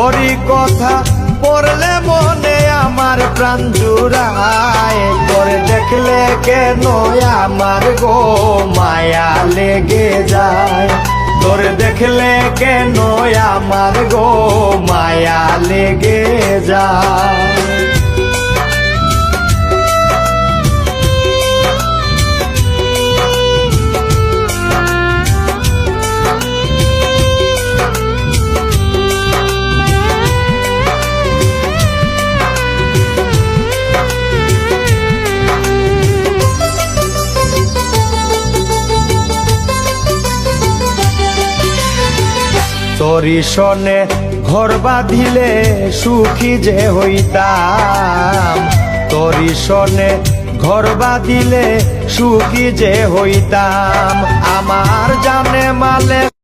তোরই কথা পড়লে মনে আমার প্রাণ জুড়ায়, তোরে দেখলে কেন আমার গো মায়া লেগে যায়, তোরে দেখলে কেন আমার গো মায়া লেগে যায়। তোরি সনে ঘর বাঁধিলে সুখী যে হইতাম, তোরি সনে ঘর বাঁধিলে সুখী যে হইতাম। আমার জানে মালে